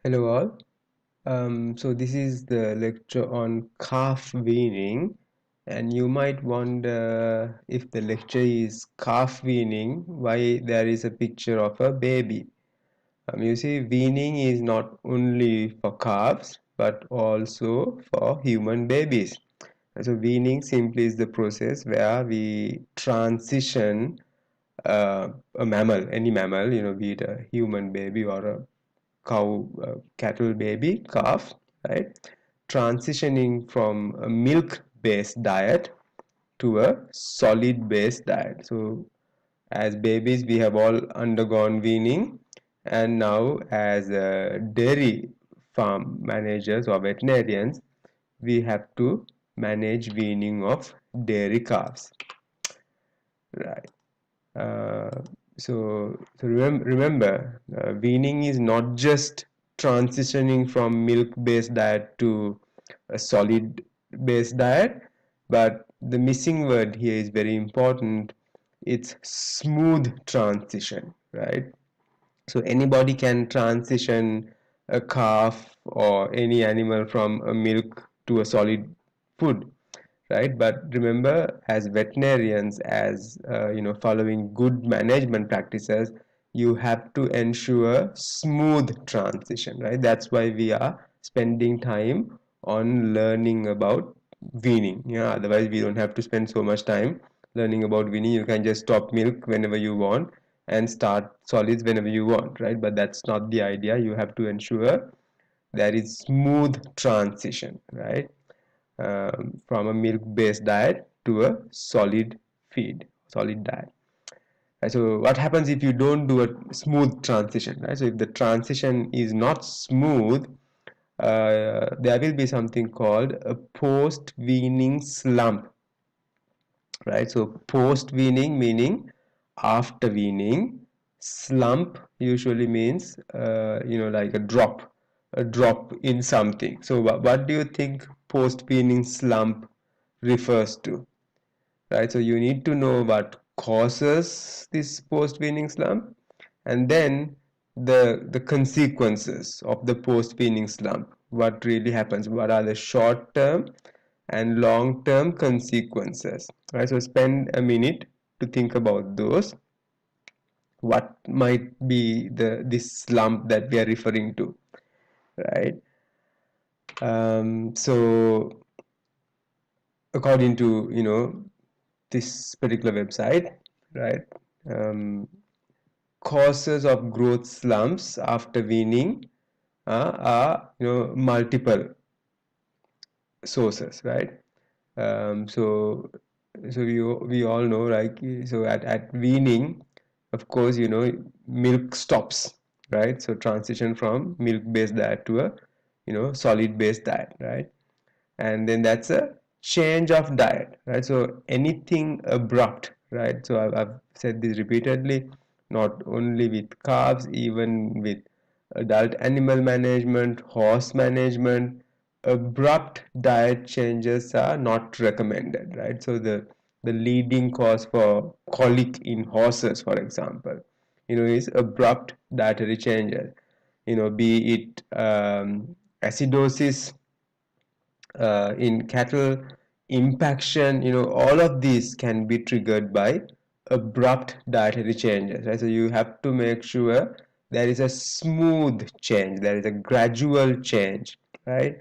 Hello all. So this is the lecture on calf weaning, and you might wonder if the lecture is calf weaning, why there is a picture of a baby. You see, weaning is not only for calves but also for human babies. So weaning simply is the process where we transition a mammal, any mammal, be it a human baby or a cow, cattle baby, calf, right? Transitioning from a milk-based diet to a solid-based diet. So, as babies, we have all undergone weaning, and now, as dairy farm managers or veterinarians, we have to manage weaning of dairy calves, right? Uh, remember, weaning is not just transitioning from milk-based diet to a solid-based diet, but the missing word here is very important. It's smooth transition, right? So anybody can transition a calf or any animal from a milk to a solid food, right? But remember, as veterinarians, as following good management practices, you have to ensure smooth transition, right? That's why we are spending time on learning about weaning. Yeah, otherwise we don't have to spend so much time learning about weaning. You can just stop milk whenever you want and start solids whenever you want, right? But that's not the idea. You have to ensure there is smooth transition, right? From a milk-based diet to a solid diet. Right, so what happens if you don't do a smooth transition, right? So if the transition is not smooth, there will be something called a post-weaning slump, right? So post-weaning meaning after weaning, slump usually means like a drop in something. So what do you think post-weaning slump refers to, right? So you need to know what causes this post-weaning slump, and then the consequences of the post-weaning slump. What really happens? What are the short-term and long-term consequences? Right. So spend a minute to think about those. What might be the this slump that we are referring to, right? So according to this particular website, right? Um, Causes of growth slumps after weaning are multiple sources, right? So we all know, like, so at weaning, of course, milk stops, right? So transition from milk based diet to a solid based diet, right? And then that's a change of diet, right? So anything abrupt, right? So I've said this repeatedly, not only with calves, even with adult animal management, horse management, abrupt diet changes are not recommended, right? So the leading cause for colic in horses, for example, is abrupt dietary changes, be it acidosis in cattle, impaction, all of these can be triggered by abrupt dietary changes, right? So you have to make sure there is a smooth change, there is a gradual change, right?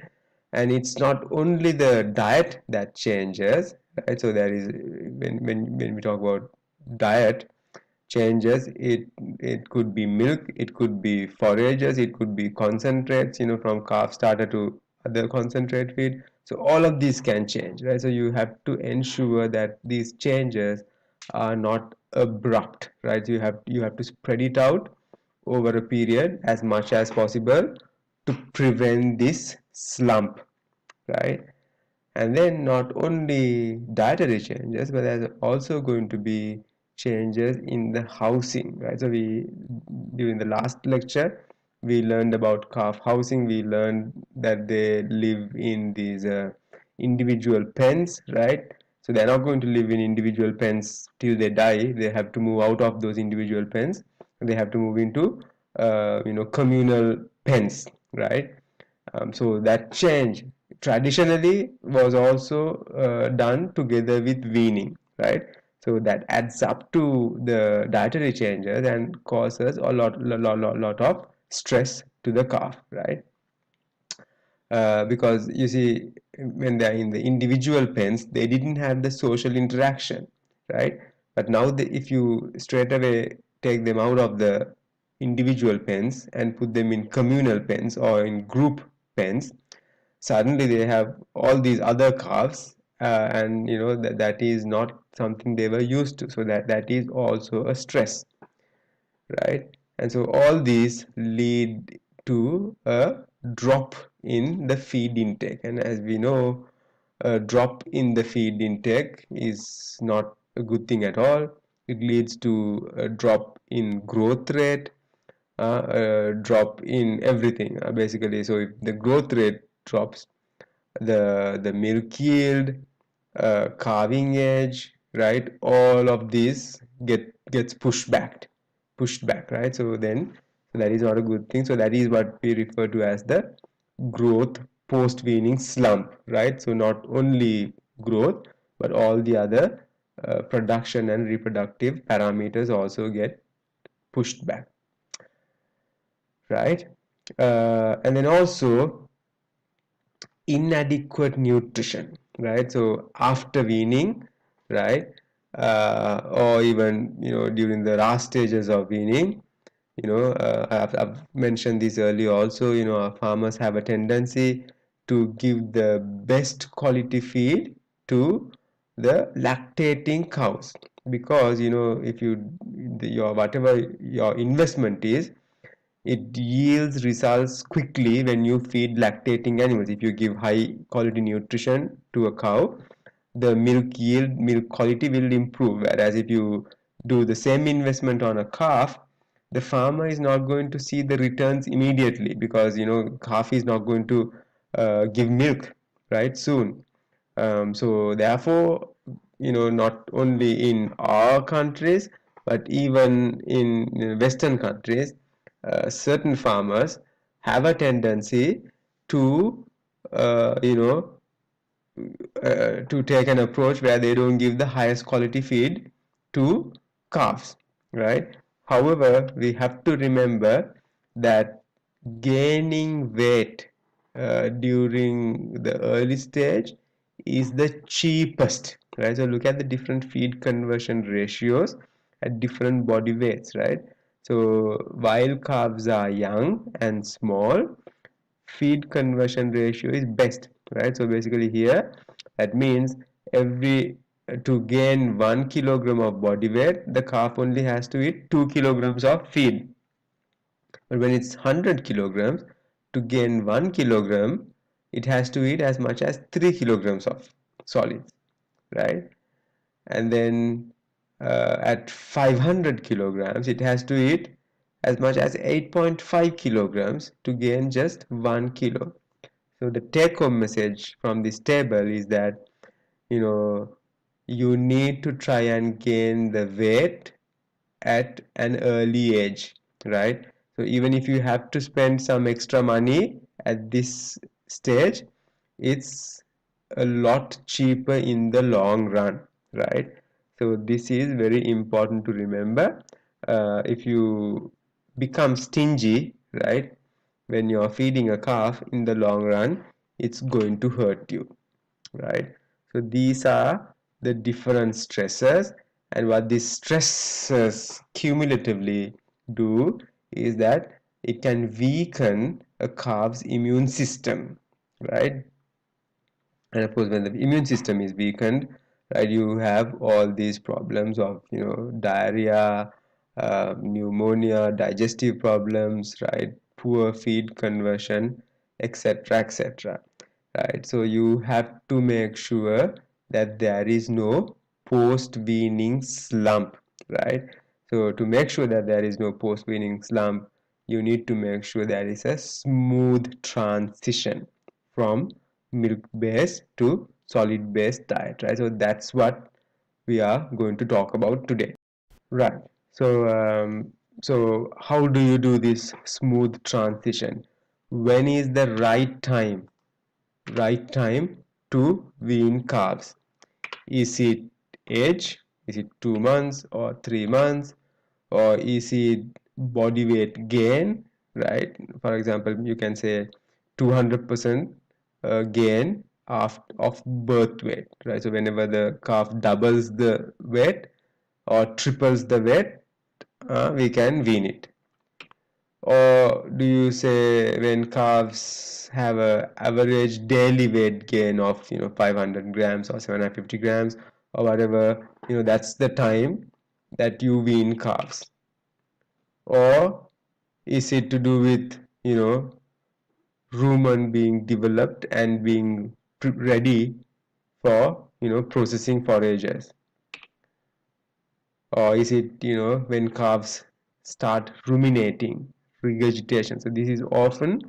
And it's not only the diet that changes, right? So there is, when we talk about diet changes, it could be milk, it could be forages, it could be concentrates, from calf starter to other concentrate feed. So all of these can change, right? So you have to ensure that these changes are not abrupt, right? You have to spread it out over a period as much as possible to prevent this slump, right? And then not only dietary changes, but there's also going to be changes in the housing, right? So we, during the last lecture, we learned about calf housing. We learned that they live in these individual pens, right? So they're not going to live in individual pens till they die. They have to move out of those individual pens. They have to move into communal pens, right? So that change traditionally was also done together with weaning, right? So that adds up to the dietary changes and causes a lot of stress to the calf, right? Because you see, when they're in the individual pens, they didn't have the social interaction, right? But now, if you straight away take them out of the individual pens and put them in communal pens or in group pens, suddenly they have all these other calves, and that is not something they were used to. So that is also a stress, right? And so all these lead to a drop in the feed intake. And as we know, a drop in the feed intake is not a good thing at all. It leads to a drop in growth rate, a drop in everything, basically. So if the growth rate drops, the milk yield, carving age, right? All of these gets pushed back, right? So that is not a good thing. So that is what we refer to as the growth post weaning slump, right? So not only growth, but all the other production and reproductive parameters also get pushed back, right? And then also inadequate nutrition, right? So after weaning, right, or even during the last stages of weaning, I've mentioned this earlier also. Our farmers have a tendency to give the best quality feed to the lactating cows, because if your whatever your investment is, it yields results quickly when you feed lactating animals. If you give high quality nutrition to a cow, the milk yield, milk quality will improve. Whereas if you do the same investment on a calf, the farmer is not going to see the returns immediately, because calf is not going to give milk right soon. So therefore, not only in our countries, but even in Western countries, certain farmers have a tendency to, uh, you know, to take an approach where they don't give the highest quality feed to calves, right? However, we have to remember that gaining weight during the early stage is the cheapest, right? So look at the different feed conversion ratios at different body weights, right? So while calves are young and small, feed conversion ratio is best, right? So basically here, that means every to gain 1 kilogram of body weight, the calf only has to eat 2 kilograms of feed. But when it's 100 kilograms, to gain 1 kilogram, it has to eat as much as 3 kilograms of solids, right? And then at 500 kilograms, it has to eat as much as 8.5 kilograms to gain just 1 kilo. So the take home message from this table is that you know you need to try and gain the weight at an early age, right? So even if you have to spend some extra money at this stage, it's a lot cheaper in the long run, right? So this is very important to remember. If you become stingy, right, when you're feeding a calf, in the long run, it's going to hurt you, right? So these are the different stresses, and what these stresses cumulatively do is that it can weaken a calf's immune system, right? And of course, when the immune system is weakened, right, you have all these problems of diarrhea, pneumonia, digestive problems, right, poor feed conversion, etc., etc., right? So you have to make sure that there is no post weaning slump, right? So to make sure that there is no post weaning slump, you need to make sure there is a smooth transition from milk based to solid based diet, right? So that's what we are going to talk about today, right? So how do you do this smooth transition? when is the right time to wean calves? Is it age? Is it 2 months or 3 months? Or is it body weight gain, right? For example, you can say 200% gain of birth weight, right? So whenever the calf doubles the weight or triples the weight, we can wean it. Or do you say when calves have a average daily weight gain of 500 grams or 750 grams or whatever, that's the time that you wean calves? Or is it to do with rumen being developed and being ready for processing forages? Or is it when calves start ruminating, regurgitation? So this is often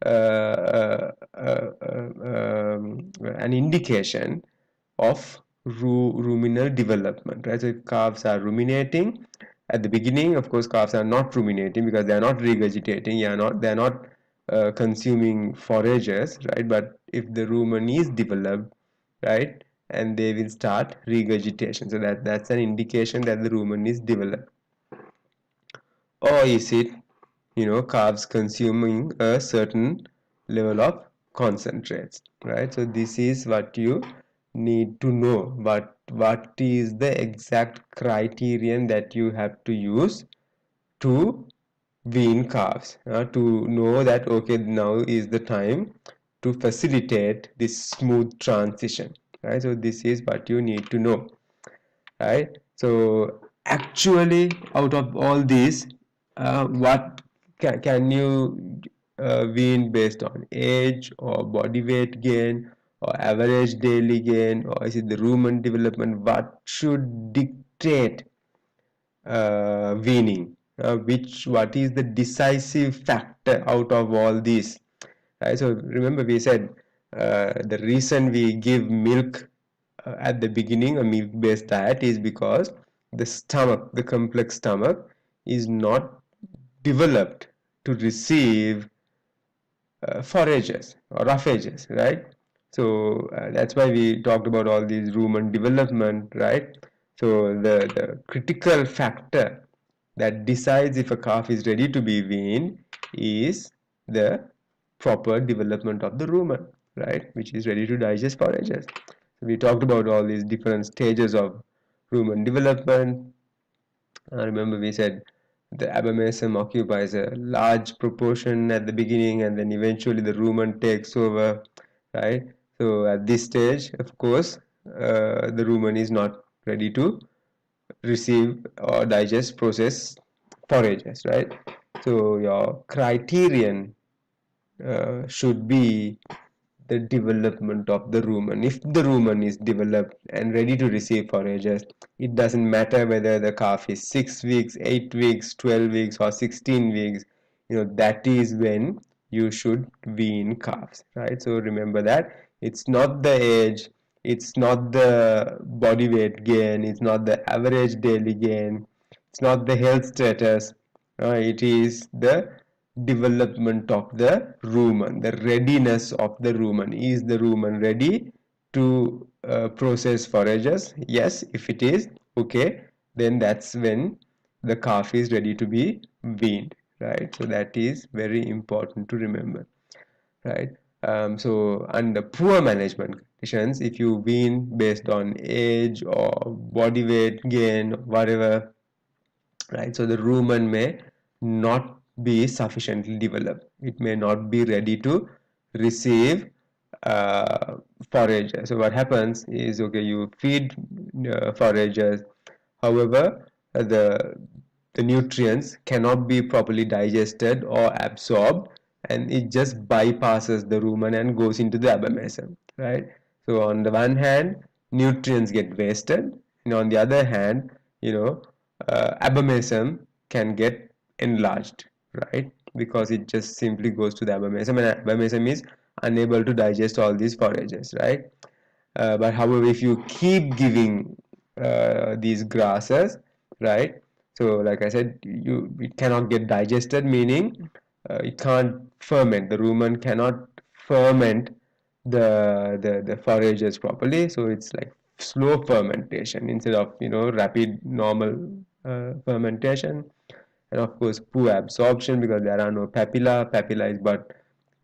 an indication of ruminal development, right? So if calves are ruminating at the beginning, of course calves are not ruminating because they are not regurgitating, they are not consuming forages, right? But if the rumen is developed, right, and they will start regurgitation, so that's an indication that the rumen is developed. Or is it calves consuming a certain level of concentrates, right? So this is what you need to know, but what is the exact criterion that you have to use to wean calves, to know that okay, now is the time to facilitate this smooth transition, right? So this is what you need to know, right? So actually out of all these, what can you wean based on age or body weight gain or average daily gain, or is it the rumen development? What should dictate weaning? What is the decisive factor out of all these? Right? So remember we said the reason we give milk at the beginning, a milk-based diet, is because the stomach, the complex stomach, is not developed to receive forages or roughages, right? So that's why we talked about all these rumen development, right? So the critical factor that decides if a calf is ready to be weaned is the proper development of the rumen, right? Which is ready to digest forages. So we talked about all these different stages of rumen development. Remember we said the abomasum occupies a large proportion at the beginning and then eventually the rumen takes over, right? So at this stage, of course, the rumen is not ready to receive or digest process forages, right? So your criterion should be the development of the rumen. If the rumen is developed and ready to receive forages, it doesn't matter whether the calf is 6 weeks, 8 weeks, 12 weeks or 16 weeks, that is when you should wean calves, right? So remember that it's not the age, it's not the body weight gain, it's not the average daily gain, it's not the health status, it is the development of the rumen, the readiness of the rumen. Is the rumen ready to process forages? Yes, if it is, okay, then that's when the calf is ready to be weaned, right? So that is very important to remember, right? So under poor management conditions, if you wean based on age or body weight gain, whatever, right? So the rumen may not be sufficiently developed. It may not be ready to receive uh, forages. So what happens is, okay, you feed forages. However, the nutrients cannot be properly digested or absorbed, and it just bypasses the rumen and goes into the abomasum, right? So on the one hand, nutrients get wasted, and on the other hand, abomasum can get enlarged, right? Because it just simply goes to the abomasum, and abomasum is unable to digest all these forages, right? But however, if you keep giving these grasses, right? So like I said, it cannot get digested, meaning it can't ferment. The rumen cannot ferment the forages properly, so it's like slow fermentation instead of rapid normal fermentation. And of course poor absorption because there are no papilla. Papilla is what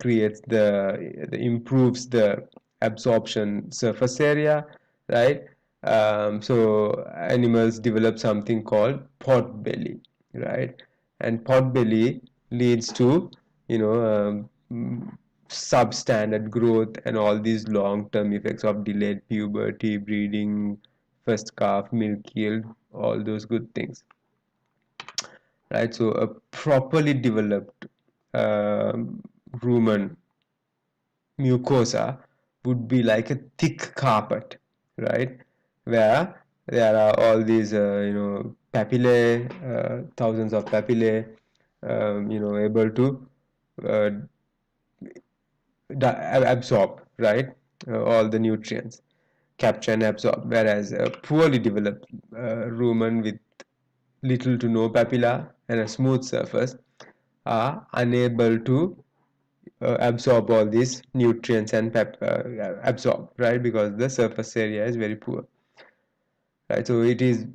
creates the improves the absorption surface area, right? So animals develop something called pot belly, right? And pot belly leads to substandard growth and all these long-term effects of delayed puberty, breeding, first calf, milk yield, all those good things, right? So a properly developed rumen mucosa would be like a thick carpet, right? Where there are all these, papillae, thousands of papillae, able to uh, absorb, right? All the nutrients, capture and absorb. Whereas a poorly developed rumen with little to no papilla and a smooth surface are unable to absorb all these nutrients and absorb, right? Because the surface area is very poor, right? So it is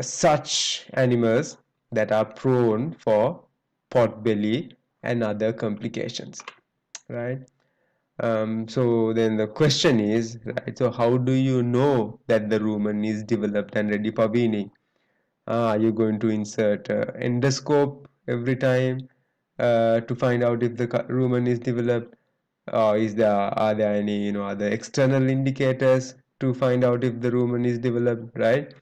such animals that are prone for pot belly and other complications, right? So then the question is, right, so how do you know that the rumen is developed and ready for weaning? Are you going to insert endoscope every time to find out if the rumen is developed? Or are there any other external indicators to find out if the rumen is developed, right?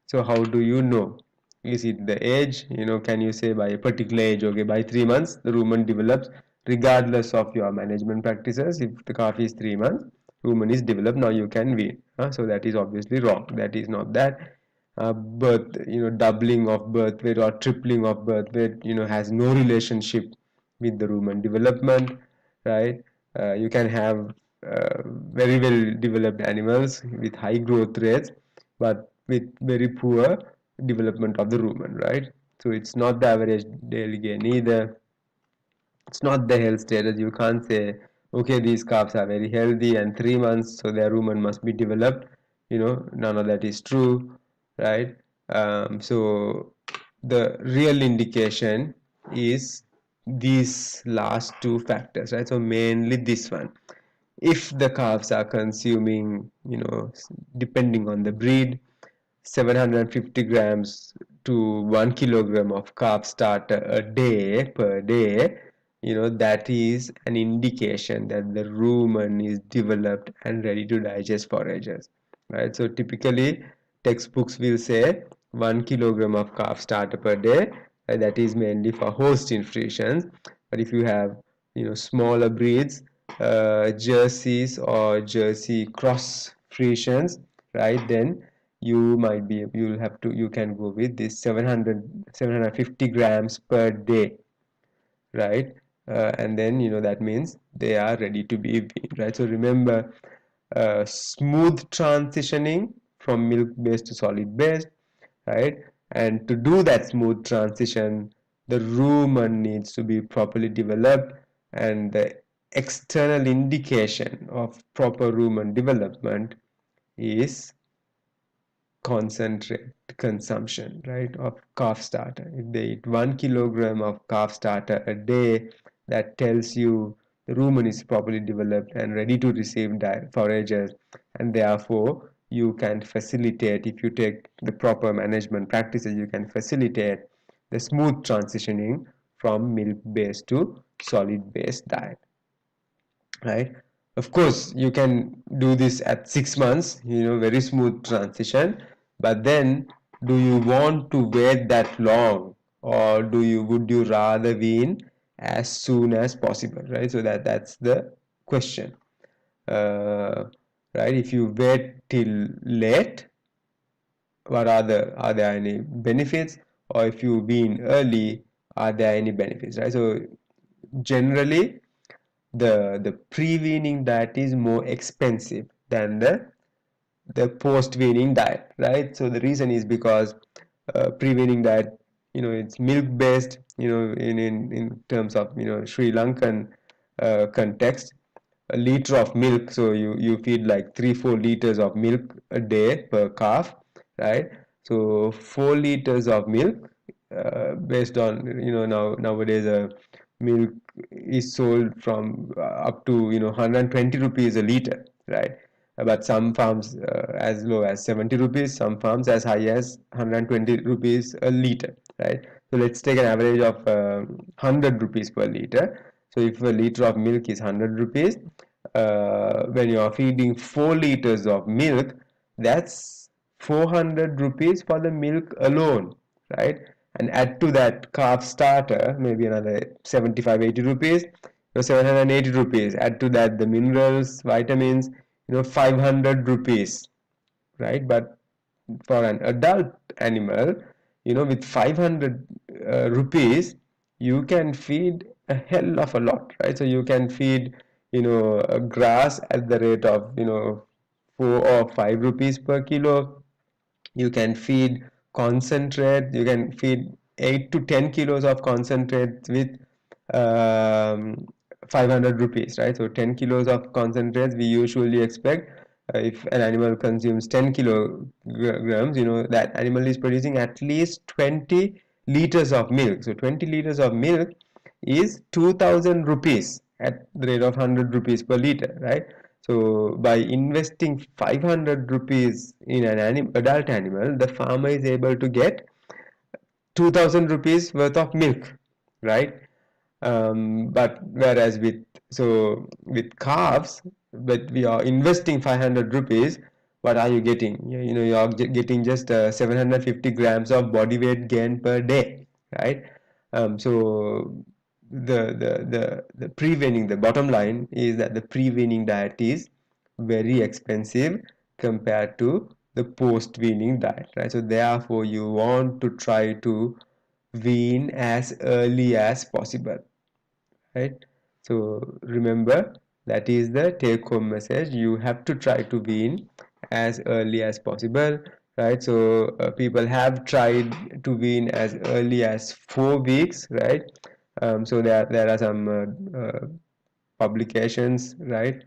So how do you know? Is it the age? Can you say by a particular age, okay, by 3 months the rumen develops, regardless of your management practices? If the calf is 3 months, rumen is developed, now you can wean. So that is obviously wrong. That is not that. Birth, doubling of birth weight or tripling of birth weight, has no relationship with the rumen development, right? You can have very well developed animals with high growth rates, but with very poor development of the rumen, right? So it's not the average daily gain either. It's not the health status. You can't say, okay, these calves are very healthy and 3 months, so their rumen must be developed. None of that is true, right? So the real indication is these last two factors, right? So mainly this one. If the calves are consuming, depending on the breed, 750 grams to 1 kilogram of carb starter a day per day, that is an indication that the rumen is developed and ready to digest forages, right? So typically textbooks will say 1 kilogram of calf starter per day, that is mainly for host infusions. But if you have smaller breeds, jerseys or jersey cross Friesians, right, then you can go with this 750 grams per day, right? And then that means they are ready to be weaned, right? So remember, smooth transitioning from milk based to solid based, right? And to do that smooth transition, the rumen needs to be properly developed, and the external indication of proper rumen development is concentrate consumption, right, of calf starter. If they eat 1 kilogram of calf starter a day, that tells you the rumen is properly developed and ready to receive forages, and therefore you can facilitate, if you take the proper management practices, you can facilitate the smooth transitioning from milk based to solid based diet, right? Of course you can do this at 6 months, very smooth transition, but then do you want to wait that long, or would you rather wean as soon as possible, right? So that's the question, uh, right? If you wait till late, are there any benefits, or if you wean early, are there any benefits, right? So generally the pre-weaning diet is more expensive than the post-weaning diet, right? So the reason is because pre-weaning diet it's milk based, in terms of, Sri Lankan context. A liter of milk, so you feed like 3-4 liters of milk a day per calf, right? So 4 liters of milk, based on, nowadays milk is sold from up to, 120 rupees a liter, right? But some farms as low as 70 rupees, some farms as high as 120 rupees a liter, right? So let's take an average of 100 rupees per liter. So if a liter of milk is 100 rupees, when you are feeding 4 liters of milk, that's 400 rupees for the milk alone, right? And add to that calf starter, maybe another 75-80 rupees, 780 rupees. Add to that the minerals, vitamins, 500 rupees, right? But for an adult animal, with 500 rupees, you can feed a hell of a lot, right? So you can feed, a grass at the rate of, 4 or 5 rupees per kilo. You can feed concentrate, you can feed 8 to 10 kilos of concentrate with um, 500 rupees, right? So 10 kilos of concentrates we usually expect, if an animal consumes 10 kilograms, that animal is producing at least 20 liters of milk. So 20 liters of milk is 2000 rupees at the rate of 100 rupees per liter, right? So by investing 500 rupees in an adult animal, the farmer is able to get 2000 rupees worth of milk, right? But whereas with calves, but we are investing 500 rupees, what are you getting? You are getting just 750 grams of body weight gain per day, right? So the pre-weaning, the bottom line is that the pre-weaning diet is very expensive compared to the post-weaning diet, right? So therefore you want to try to wean as early as possible, right? So remember, that is the take home message. You have to try to wean as early as possible, right? So people have tried to wean as early as 4 weeks, right? So there are some publications, right?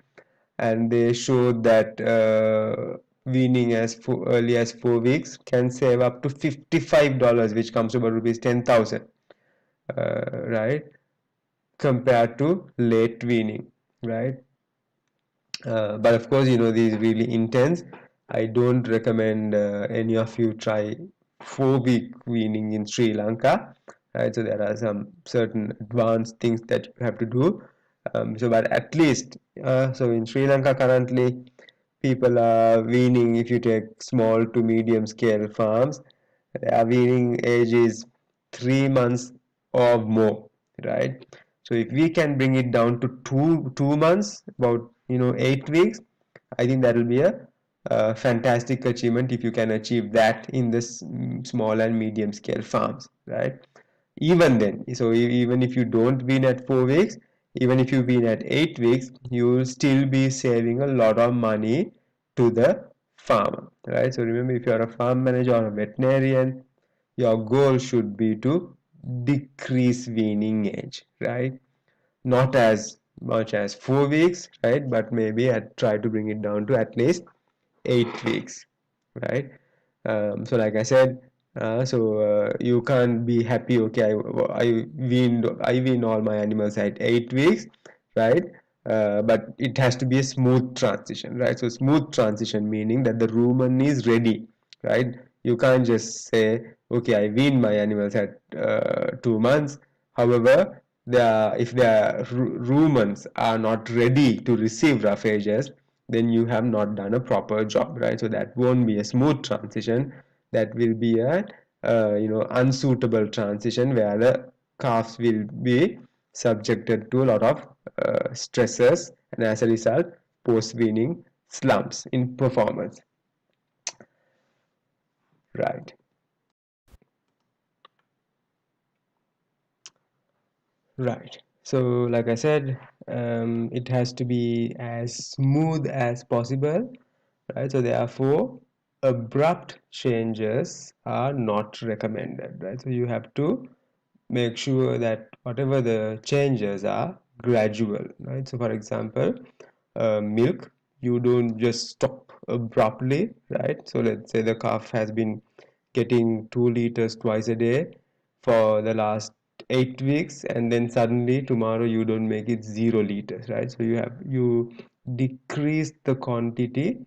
And they showed that weaning as early as 4 weeks can save up to $55, which comes to about rupees 10,000, right? Compared to late weaning, right? But of course, these really intense. I don't recommend any of you try 4 week weaning in Sri Lanka, right? So there are some certain advanced things that you have to do. But at least, so in Sri Lanka currently, people are weaning. If you take small to medium scale farms, their weaning age is 3 months or more, right? So if we can bring it down to two months, about 8 weeks, I think that will be a fantastic achievement if you can achieve that in this small and medium scale farms, right? Even then, so even if you don't win at 4 weeks, even if you win at 8 weeks, you will still be saving a lot of money to the farmer, right? So remember, if you are a farm manager or a veterinarian, your goal should be to decrease weaning age, right? Not as much as 4 weeks, right? But maybe I try to bring it down to at least 8 weeks, right? So like I said, you can't be happy. Okay, I wean all my animals at 8 weeks, right? But it has to be a smooth transition, right? So smooth transition meaning that the rumen is ready, right? You can't just say, okay, I wean my animals at 2 months. However, if the rumens are not ready to receive roughages, then you have not done a proper job, right? So that won't be a smooth transition. That will be a unsuitable transition where the calves will be subjected to a lot of stresses, and as a result, post-weaning slumps in performance, right? Right. So, like I said, it has to be as smooth as possible, right? So, therefore, abrupt changes are not recommended, right? So you have to make sure that whatever the changes are gradual, right? So for example, milk, you don't just stop abruptly, right? So let's say the calf has been getting 2 liters twice a day for the last 8 weeks, and then suddenly tomorrow you don't make it 0 liters, right? So you decrease the quantity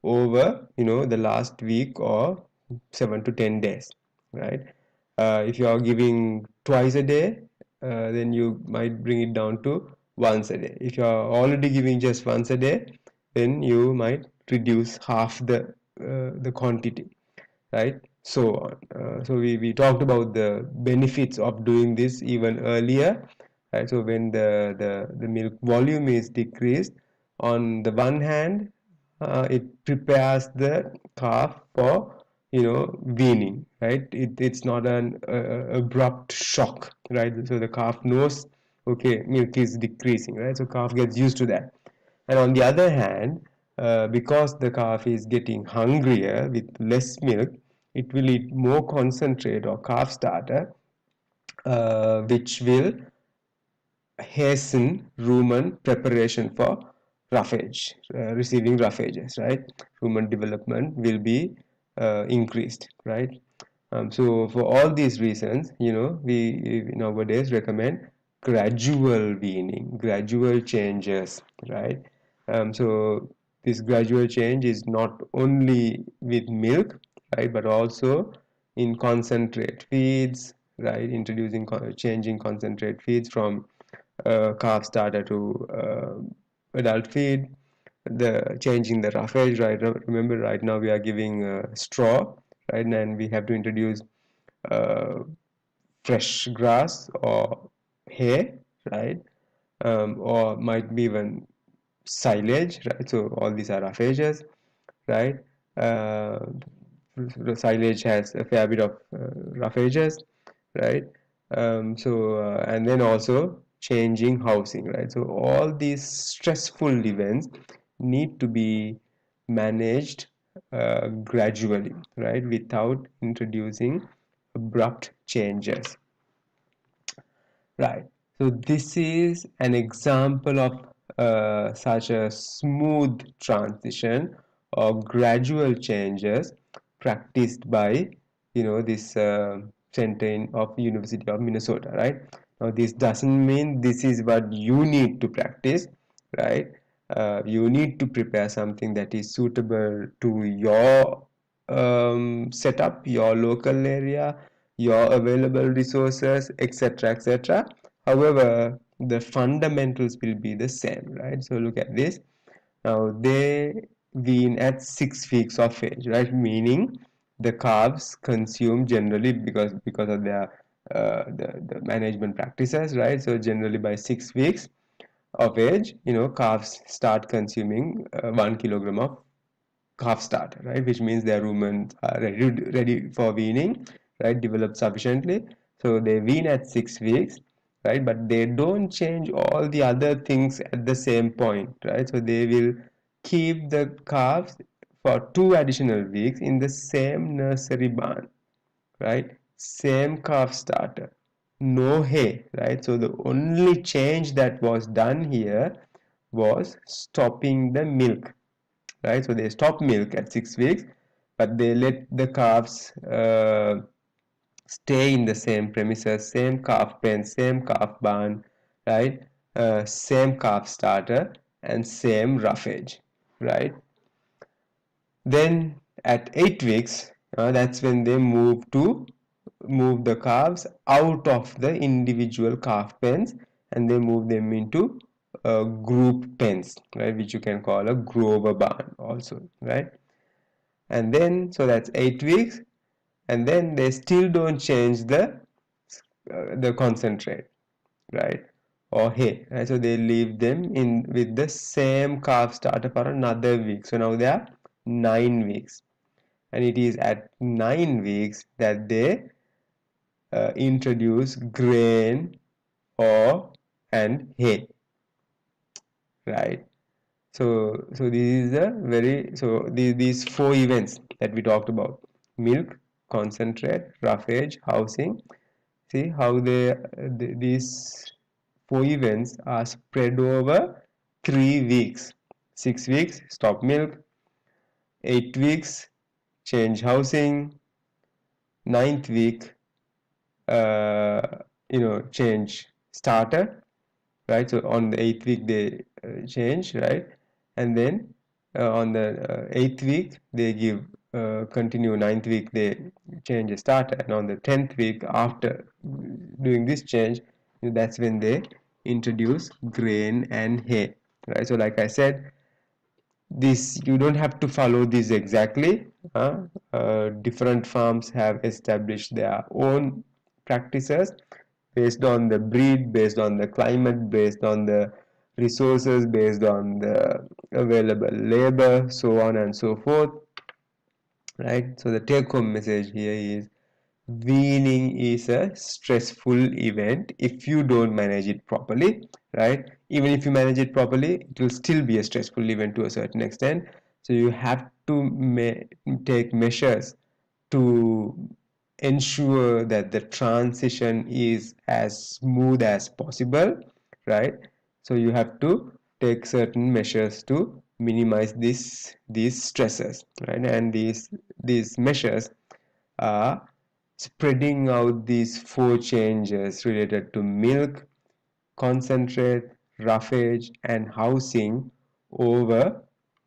over, the last week or 7 to 10 days, right? If you are giving twice a day, then you might bring it down to once a day. If you are already giving just once a day, then you might reduce half the quantity, right? So on. So we talked about the benefits of doing this even earlier, right? So when the milk volume is decreased, on the one hand, it prepares the calf for, weaning, right? It's not an abrupt shock, right? So the calf knows, okay, milk is decreasing, right? So calf gets used to that. And on the other hand, because the calf is getting hungrier with less milk, it will eat more concentrate or calf starter, which will hasten rumen preparation for roughage, receiving roughages, right? Rumen development will be increased, right? So for all these reasons, we nowadays recommend gradual weaning, gradual changes, right? So this gradual change is not only with milk, right, but also in concentrate feeds, right? Changing concentrate feeds from calf starter to adult feed, the changing the roughage, right? Remember, right now we are giving straw, right? And we have to introduce uh, fresh grass or hay, right? Or might be even silage, right? So all these are roughages, right? The silage has a fair bit of roughages, right? And then also changing housing, right? So all these stressful events need to be managed gradually, right? Without introducing abrupt changes. Right. So this is an example of such a smooth transition or gradual changes practiced by, this center of University of Minnesota, right? Now this doesn't mean this is what you need to practice, right? You need to prepare something that is suitable to your setup, your local area, your available resources, etc., etc. However, the fundamentals will be the same, right? So look at this. Now they wean at 6 weeks of age, right? Meaning the calves consume generally, because of their the management practices, right? So generally by 6 weeks of age, calves start consuming 1 kilogram of calf starter, right? Which means their rumens are ready for weaning, right? Developed sufficiently. So they wean at 6 weeks, right? But they don't change all the other things at the same point, right? So they will keep the calves for 2 additional weeks in the same nursery barn, right? Same calf starter, no hay, right? So the only change that was done here was stopping the milk, right? So they stop milk at 6 weeks, but they let the calves stay in the same premises, same calf pen, same calf barn, right? Same calf starter and same roughage, right? Then at 8 weeks, that's when they move the calves out of the individual calf pens, and they move them into group pens, right, which you can call a Grover barn also, right? And then, so that's 8 weeks, and then they still don't change the concentrate, right, or hay, right? So they leave them in with the same calf starter for another week. So now they are 9 weeks, and it is at 9 weeks that they introduce grain or and hay, right? So this is a very, so these four events that we talked about: milk, concentrate, roughage, housing. See how these four events are spread over 3 weeks. 6 weeks, stop milk. 8 weeks, change housing. Ninth week, uh, change starter, right? So on the eighth week they change, right? And then on the eighth week they give continue. Ninth week they change a starter, and on the 10th week after doing this change, that's when they introduce grain and hay, right? So like I said, this you don't have to follow this exactly. Different farms have established their own practices based on the breed, based on the climate, based on the resources, based on the available labor, so on and so forth, right? So the take home message here is weaning is a stressful event if you don't manage it properly, right? Even if you manage it properly, it will still be a stressful event to a certain extent. So you have to take measures to ensure that the transition is as smooth as possible, right? So you have to take certain measures to minimize these stresses, right? And these measures are spreading out these four changes related to milk, concentrate, roughage, and housing over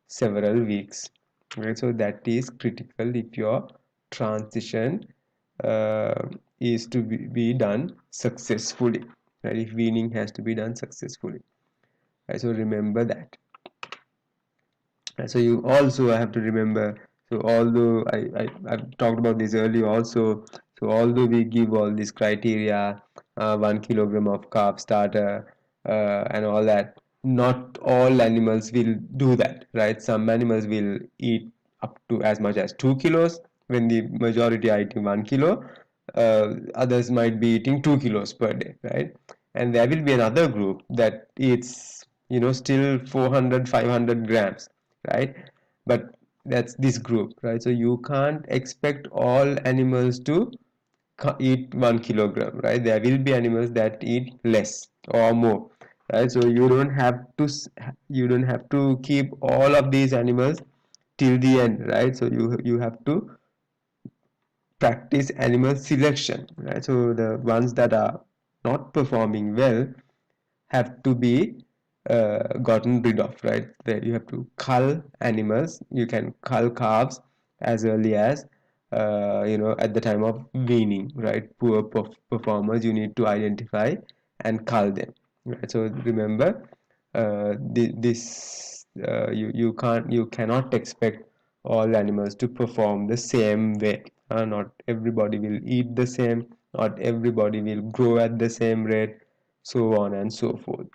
several weeks. Right? So that is critical if your transition uh, is to be done successfully. Right? If weaning has to be done successfully. Right? So remember that. So you also have to remember, so although I've talked about this earlier also, so although we give all these criteria, 1 kilogram of carb starter and all that, not all animals will do that, right? Some animals will eat up to as much as 2 kilos when the majority are eating 1 kilo. Others might be eating 2 kilos per day, right? And there will be another group that eats, still 400, 500 grams, right? But that's this group, right? So you can't expect all animals to eat 1 kilogram, right? There will be animals that eat less or more, right? So you don't have to keep all of these animals till the end, right? So you have to practice animal selection, right? So the ones that are not performing well have to be gotten rid of, right? That you have to cull animals. You can cull calves as early as at the time of weaning, right? Poor performers you need to identify and cull them, right? So remember, this you cannot expect all animals to perform the same way. Not everybody will eat the same. Not everybody will grow at the same rate, so on and so forth,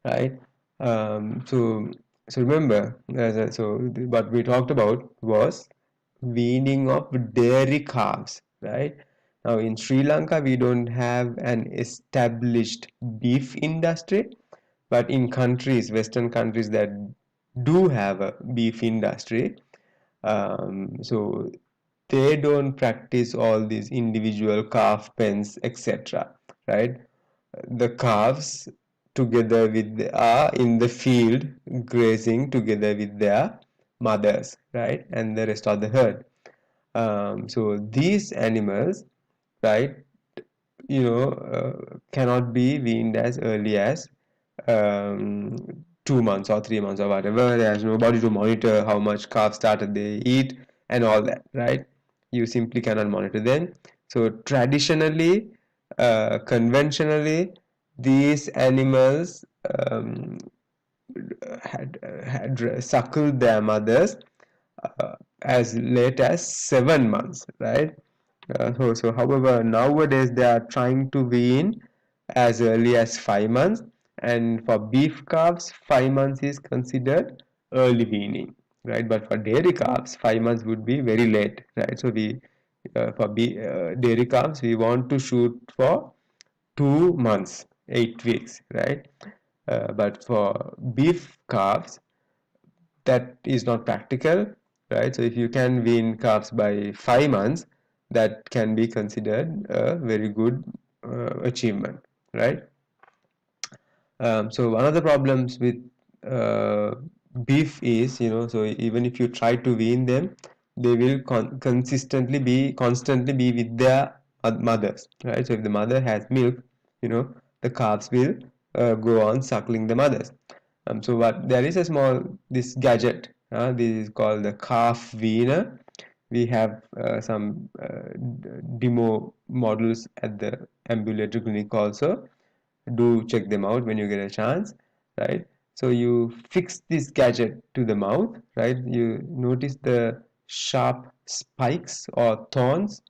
right? So remember, what we talked about was weaning of dairy calves, right? Now in Sri Lanka we don't have an established beef industry, but in Western countries that do have a beef industry, so they don't practice all these individual calf pens, etc., right? The calves together are in the field grazing together with their mothers, right, and the rest of the herd. So these animals, right, cannot be weaned as early as 2 months or 3 months or whatever. There's nobody to monitor how much calf starter they eat and all that, right? You simply cannot monitor them. So traditionally, conventionally, these animals had suckled their mothers as late as 7 months, right? However, nowadays they are trying to wean as early as 5 months, and for beef calves, 5 months is considered early weaning, right? But for dairy calves, 5 months would be very late, right? So dairy calves, we want to shoot for 2 months, 8 weeks, right? but for beef calves, that is not practical, right? So if you can wean calves by 5 months, that can be considered a very good achievement, right? So one of the problems with uh, beef is, so even if you try to wean them, they will constantly be with their mothers, right? So if the mother has milk, the calves will go on suckling the mothers. So what there is a small this gadget. This is called the calf weaner. We have some demo models at the ambulatory clinic also. Do check them out when you get a chance, right? So you fix this gadget to the mouth, right? You notice the sharp spikes or thorns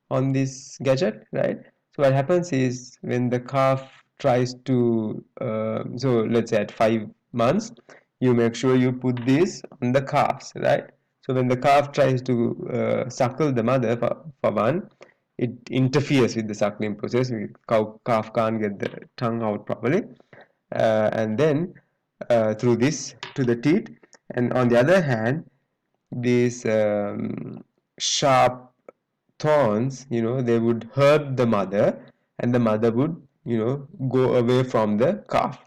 on this gadget, right? So what happens is when the calf tries to, so let's say at 5 months, you make sure you put this on the calves, right? So when the calf tries to suckle the mother for one, it interferes with the suckling process. Calf can't get the tongue out properly, and then through this to the teeth. And on the other hand, these sharp thorns, they would hurt the mother, and the mother would, go away from the calf,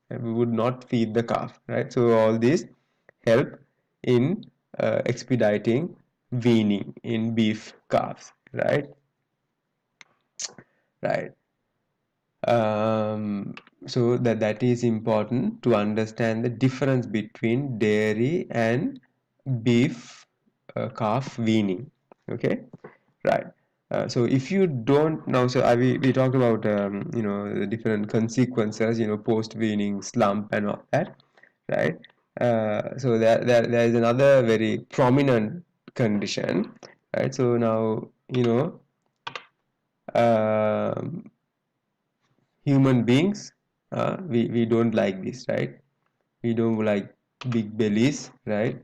and we would not feed the calf, right? So all these help in expediting weaning in beef calves, right? Right. So that is important to understand the difference between dairy and beef calf weaning. Okay, right. So if you don't now, so we talked about the different consequences, post weaning slump and all that, right? So there is another very prominent condition, right? So now um human beings, we don't like this, right? We don't like big bellies, right?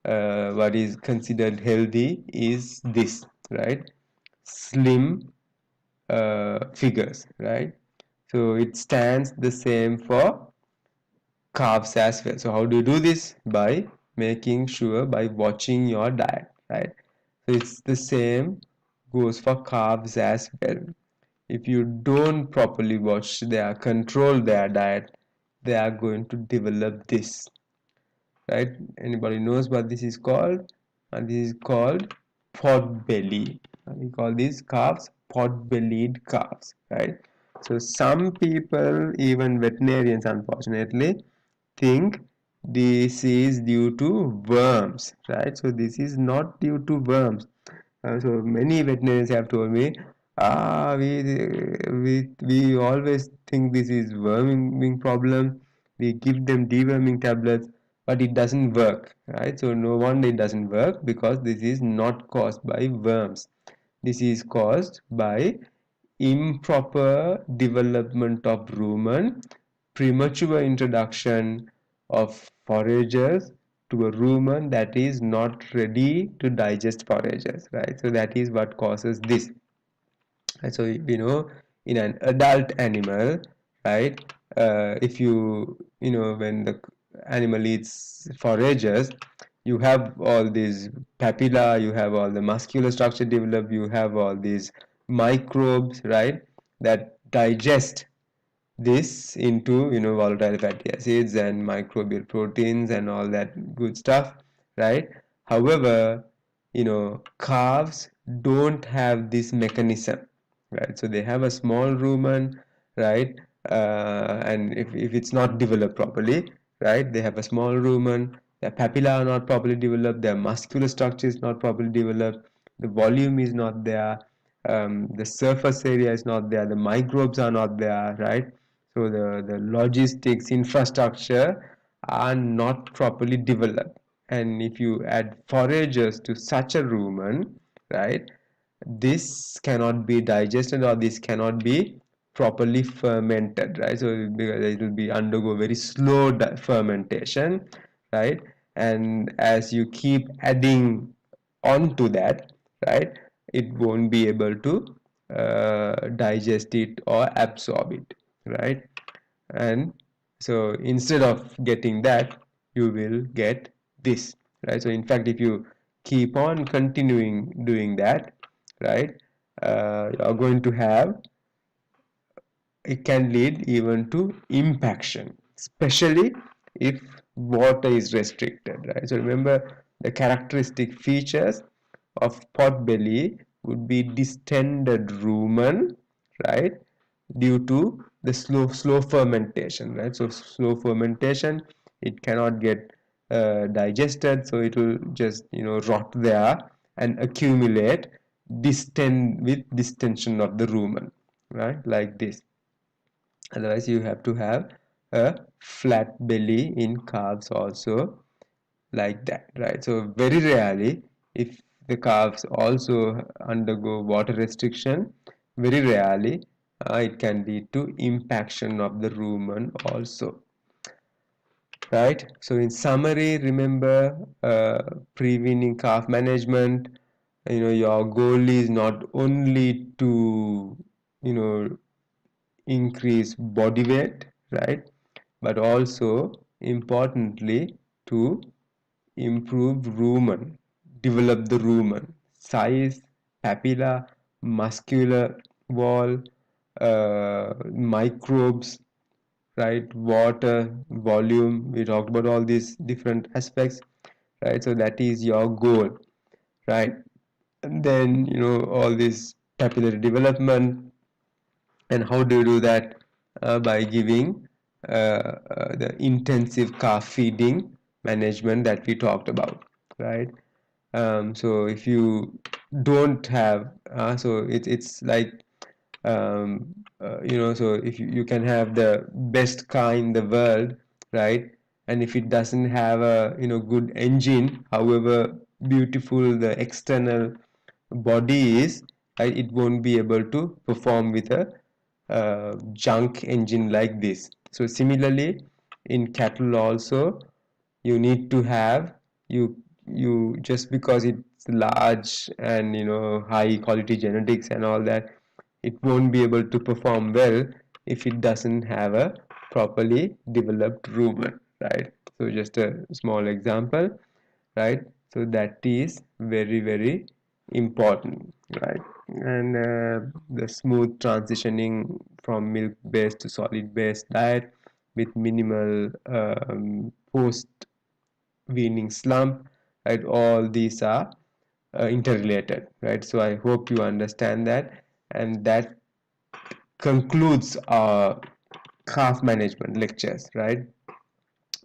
What is considered healthy is this, right? Slim figures, right? So it stands the same for calves as well. So how do you do this? By making sure, by watching your diet, right? So it's the same goes for calves as well. If you don't properly watch their control their diet, they are going to develop this, right? Anybody knows what this is called? And this is called pot belly. We call these calves pot bellied calves, right? So some people, even veterinarians unfortunately, think this is due to worms, right? So this is not due to worms. So many veterinarians have told me, we always think this is worming problem. We give them deworming tablets, but it doesn't work, right? So no wonder it doesn't work, because this is not caused by worms. This is caused by improper development of rumen, premature introduction of foragers to a rumen that is not ready to digest foragers, right? So that is what causes this. And so in an adult animal, right? If when the animal eats foragers, you have all these papilla, you have all the muscular structure developed, you have all these microbes, right, that digest this into volatile fatty acids and microbial proteins and all that good stuff, right? However, calves don't have this mechanism, right? So they have a small rumen, right? And if it's not developed properly, right, they have a small rumen, their papilla are not properly developed, their muscular structure is not properly developed, the volume is not there, the surface area is not there, the microbes are not there, right? So the logistics infrastructure are not properly developed. And if you add foragers to such a rumen, right, this cannot be digested, or this cannot be properly fermented, right? So because it will be undergo very slow fermentation, right? And as you keep adding on to that, right, it won't be able to digest it or absorb it, right? And So instead of getting that, you will get this, right? So in fact, if you keep on continuing doing that, right, you're going to have, it can lead even to impaction, especially if water is restricted, right? So remember, the characteristic features of pot belly would be distended rumen, right, due to the slow fermentation, right? So slow fermentation, it cannot get digested, so it will just, rot there and accumulate, distend with distension of the rumen, right, like this. Otherwise you have to have a flat belly in calves also, like that, right? So very rarely, if the calves also undergo water restriction, very rarely it can lead to impaction of the rumen also, right? So in summary, remember, pre-weaning calf management, your goal is not only to, you know increase body weight, right, but also importantly to improve rumen, develop the rumen size, papilla, muscular wall, microbes, right, water, volume. We talked about all these different aspects, right? So that is your goal, right? And then, all this papillary development. And how do you do that? By giving the intensive calf feeding management that we talked about, right? So if you don't have, so it's like, so if you can have the best car in the world, right? And if it doesn't have a, good engine, however beautiful the external body is, right, it won't be able to perform with a junk engine like this. So similarly, in cattle also, you need to have, you just because it's large and, high quality genetics and all that, it won't be able to perform well if it doesn't have a properly developed rumen, right? So just a small example, right? So that is very, very important, right? And the smooth transitioning from milk based to solid based diet with minimal post weaning slump, right? All these are interrelated, right? So I hope you understand that, and that concludes our calf management lectures, right?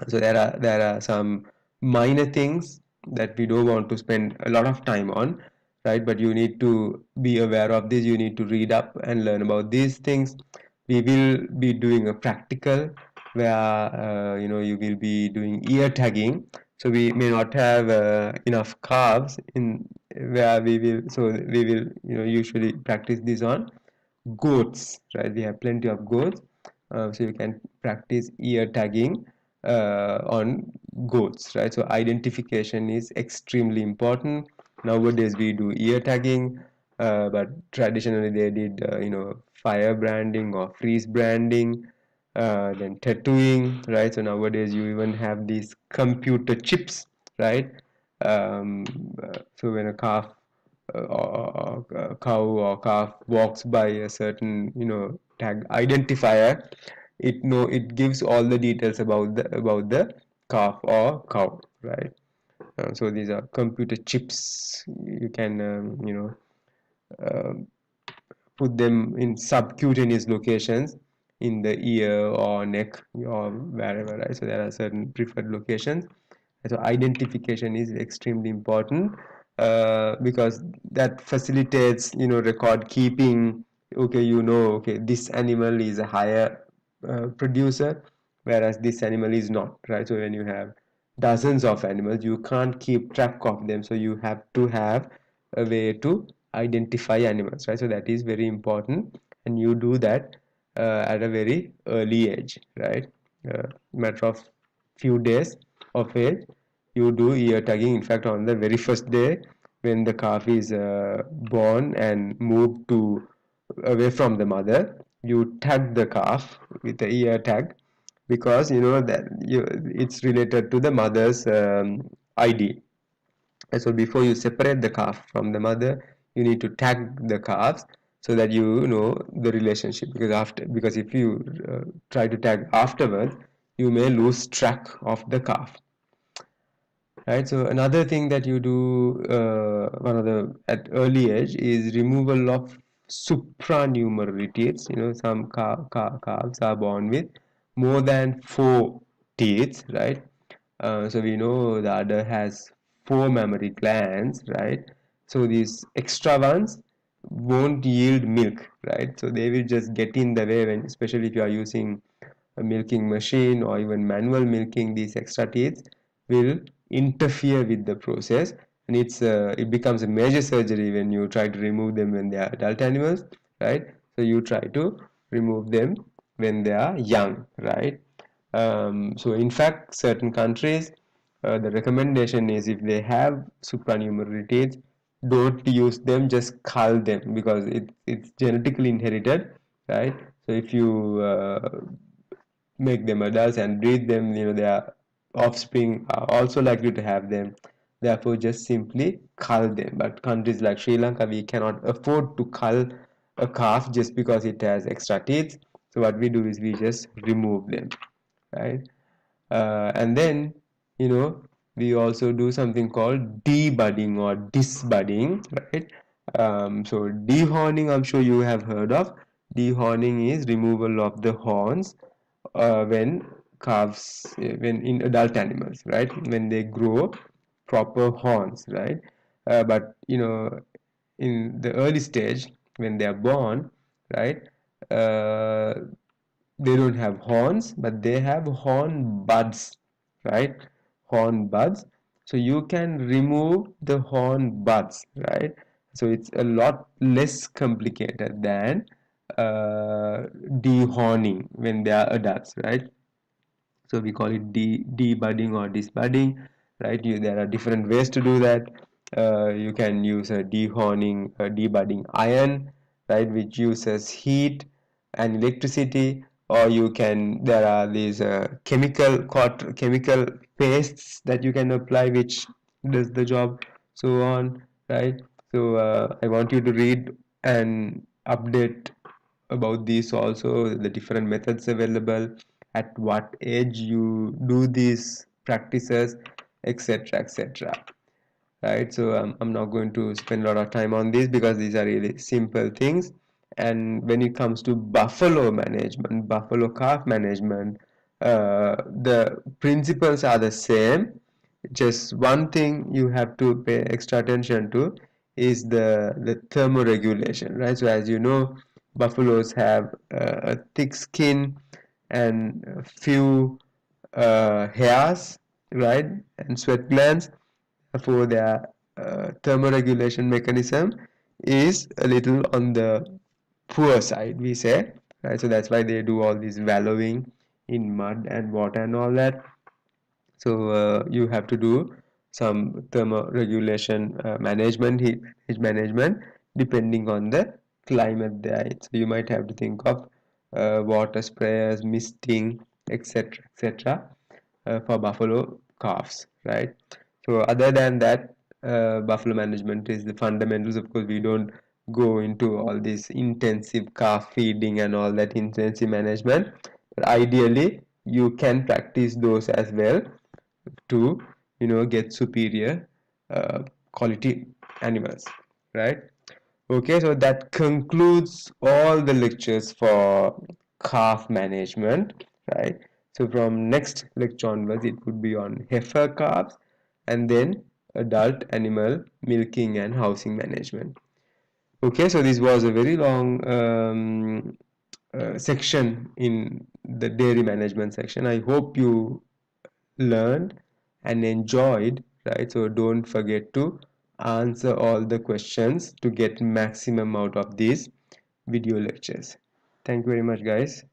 So there are some minor things that we don't want to spend a lot of time on, right? But you need to be aware of this. You need to read up and learn about these things. We will be doing a practical where, you will be doing ear tagging. So we may not have enough calves in where we will, so we will, usually practice this on goats, right? We have plenty of goats, so you can practice ear tagging on goats, right? So identification is extremely important. Nowadays we do ear tagging, but traditionally they did, fire branding or freeze branding, then tattooing, right? So nowadays you even have these computer chips, right? So when a calf or a cow or calf walks by a certain, tag identifier, it gives all the details about the calf or cow, right? So these are computer chips. You can, um, put them in subcutaneous locations in the ear or neck or wherever, right? So there are certain preferred locations. So identification is extremely important, because that facilitates, record keeping. Okay, okay, this animal is a higher producer, whereas this animal is not, right? So when you have dozens of animals, you can't keep track of them, so you have to have a way to identify animals, right? So that is very important, and you do that at a very early age, right? Matter of few days of age, you do ear tagging. In fact, on the very first day when the calf is born and moved to away from the mother, you tag the calf with the ear tag, because you know that it's related to the mother's ID. And so before you separate the calf from the mother, you need to tag the calves so that you know the relationship. Because if you try to tag afterwards, you may lose track of the calf. Right. So another thing that you do, one of the at early age, is removal of supranumerary teeth. You know, some calves are born with more than four teeth, right? So we know the udder has four mammary glands, right? So these extra ones won't yield milk, right? So they will just get in the way when, especially if you are using a milking machine or even manual milking, these extra teeth will interfere with the process, and it becomes a major surgery when you try to remove them when they are adult animals, right? So you try to remove them when they are young, right? So in fact, certain countries, the recommendation is if they have supernumerary teeth, don't use them, just cull them because it's genetically inherited, right? So if you make them adults and breed them, you know, their offspring are also likely to have them. Therefore, just simply cull them. But countries like Sri Lanka, we cannot afford to cull a calf just because it has extra teeth. So what we do is we just remove them, right? And then, you know, we also do something called debudding or disbudding, right? So dehorning, I'm sure you have heard of. Dehorning is removal of the horns when when in adult animals, right? When they grow proper horns, right? But you know, in the early stage when they are born, right? Uh, they don't have horns, but they have horn buds, right? Horn buds. So you can remove the horn buds, right? So it's a lot less complicated than dehorning when they are adults, right? So we call it debudding or disbudding, right? There are different ways to do that. You can use a dehorning, a debudding iron, right, which uses heat and electricity, or you can, there are these chemical pastes that you can apply which does the job, so on, right? So I want you to read and update about these also, the different methods available, at what age you do these practices, etc, etc, right? So I'm not going to spend a lot of time on this because these are really simple things. And when it comes to buffalo management, buffalo calf management, the principles are the same. Just one thing you have to pay extra attention to is the thermoregulation, right? So as you know, buffaloes have a thick skin and a few hairs, right, and sweat glands. For their thermoregulation mechanism is a little on the poor side, we say, right? So that's why they do all this wallowing in mud and water and all that. So you have to do some thermoregulation management, heat management, depending on the climate there. So you might have to think of water sprayers, misting, etc., etc., for buffalo calves, right? So other than that, buffalo management is the fundamentals. Of course, we don't go into all this intensive calf feeding and all that intensive management, but ideally you can practice those as well to, you know, get superior quality animals, right? Okay, so that concludes all the lectures for calf management, right? So from next lecture onwards, it would be on heifer calves and then adult animal milking and housing management. Okay, so this was a very long section in the dairy management section. I hope you learned and enjoyed, right? So don't forget to answer all the questions to get maximum out of these video lectures. Thank you very much, guys.